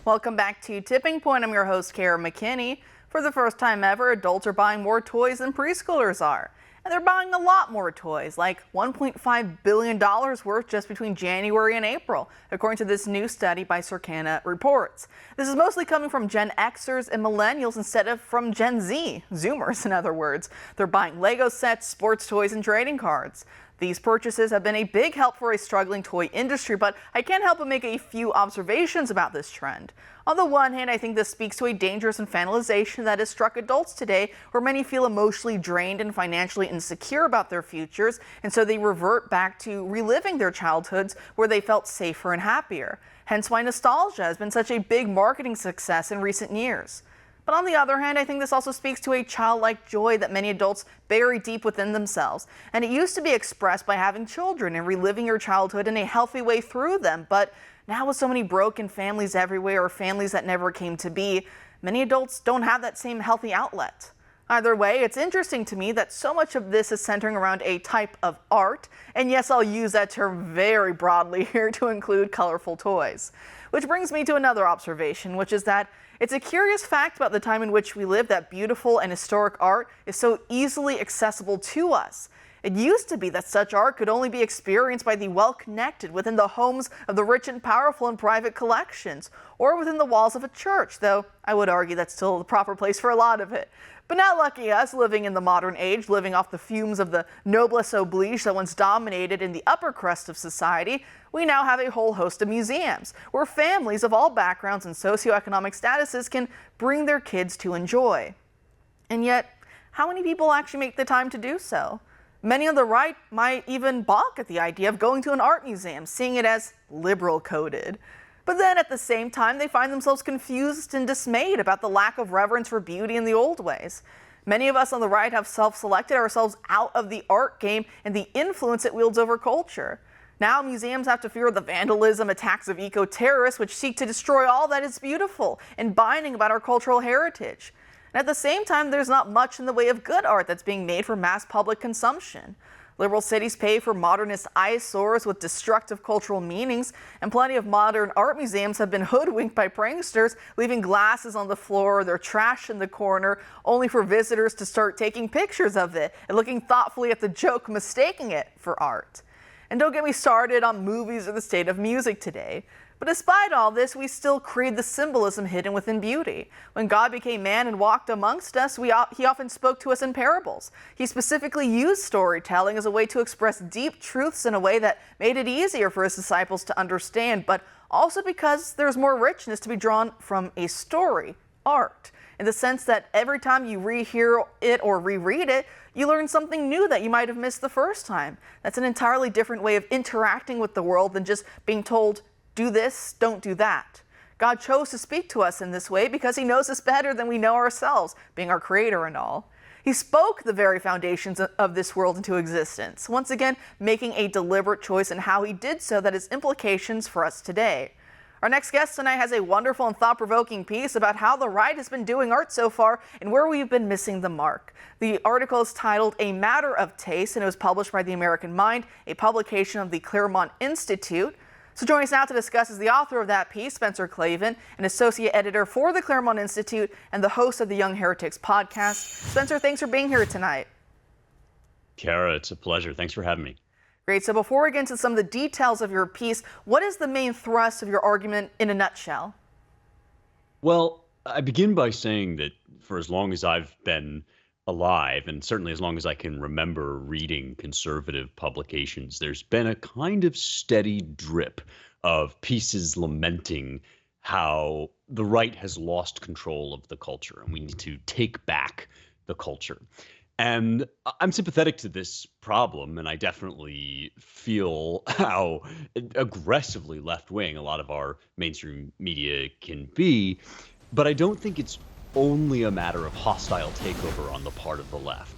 Welcome back to Tipping Point. I'm your host, Kara McKinney. For the first time ever, adults are buying more toys than preschoolers are. And they're buying a lot more toys, like $1.5 billion worth just between January and April, according to this new study by Circana Reports. This is mostly coming from Gen Xers and Millennials instead of from Gen Z, Zoomers in other words. They're buying Lego sets, sports toys, and trading cards. These purchases have been a big help for a struggling toy industry, but I can't help but make a few observations about this trend. On the one hand, I think this speaks to a dangerous infantilization that has struck adults today, where many feel emotionally drained and financially insecure about their futures, and so they revert back to reliving their childhoods where they felt safer and happier. Hence why nostalgia has been such a big marketing success in recent years. But on the other hand, I think this also speaks to a childlike joy that many adults bury deep within themselves. And it used to be expressed by having children and reliving your childhood in a healthy way through them. But now with so many broken families everywhere, or families that never came to be, many adults don't have that same healthy outlet. Either way, it's interesting to me that so much of this is centering around a type of art. And yes, I'll use that term very broadly here to include colorful toys. Which brings me to another observation, which is that it's a curious fact about the time in which we live that beautiful and historic art is so easily accessible to us. It used to be that such art could only be experienced by the well-connected within the homes of the rich and powerful in private collections, or within the walls of a church, though I would argue that's still the proper place for a lot of it. But now, lucky us, living in the modern age, living off the fumes of the noblesse oblige that once dominated in the upper crust of society, we now have a whole host of museums, where families of all backgrounds and socioeconomic statuses can bring their kids to enjoy. And yet, how many people actually make the time to do so? Many on the right might even balk at the idea of going to an art museum, seeing it as liberal coded. But then at the same time, they find themselves confused and dismayed about the lack of reverence for beauty in the old ways. Many of us on the right have self-selected ourselves out of the art game and the influence it wields over culture. Now museums have to fear the vandalism attacks of eco-terrorists which seek to destroy all that is beautiful and binding about our cultural heritage. And at the same time, there's not much in the way of good art that's being made for mass public consumption. Liberal cities pay for modernist eyesores with destructive cultural meanings, and plenty of modern art museums have been hoodwinked by pranksters, leaving glasses on the floor, their trash in the corner, only for visitors to start taking pictures of it and looking thoughtfully at the joke, mistaking it for art. And don't get me started on movies or the state of music today. But despite all this, we still crave the symbolism hidden within beauty. When God became man and walked amongst us, he often spoke to us in parables. He specifically used storytelling as a way to express deep truths in a way that made it easier for his disciples to understand, but also because there's more richness to be drawn from a story, art, in the sense that every time you rehear it or reread it, you learn something new that you might have missed the first time. That's an entirely different way of interacting with the world than just being told, do this, don't do that. God chose to speak to us in this way because he knows us better than we know ourselves, being our creator and all. He spoke the very foundations of this world into existence, once again making a deliberate choice in how he did so that has implications for us today. Our next guest tonight has a wonderful and thought-provoking piece about how the right has been doing art so far and where we've been missing the mark. The article is titled A Matter of Taste, and it was published by The American Mind, a publication of the Claremont Institute. So joining us now to discuss is the author of that piece, Spencer Clavin, an associate editor for the Claremont Institute and the host of the Young Heretics podcast. Spencer, thanks for being here tonight. Kara, it's a pleasure. Thanks for having me. Great. So before we get into some of the details of your piece, what is the main thrust of your argument in a nutshell? Well, I begin by saying that for as long as I've been alive, and certainly as long as I can remember reading conservative publications, there's been a kind of steady drip of pieces lamenting how the right has lost control of the culture and we need to take back the culture. And I'm sympathetic to this problem, and I definitely feel how aggressively left-wing a lot of our mainstream media can be, but I don't think it's only a matter of hostile takeover on the part of the left.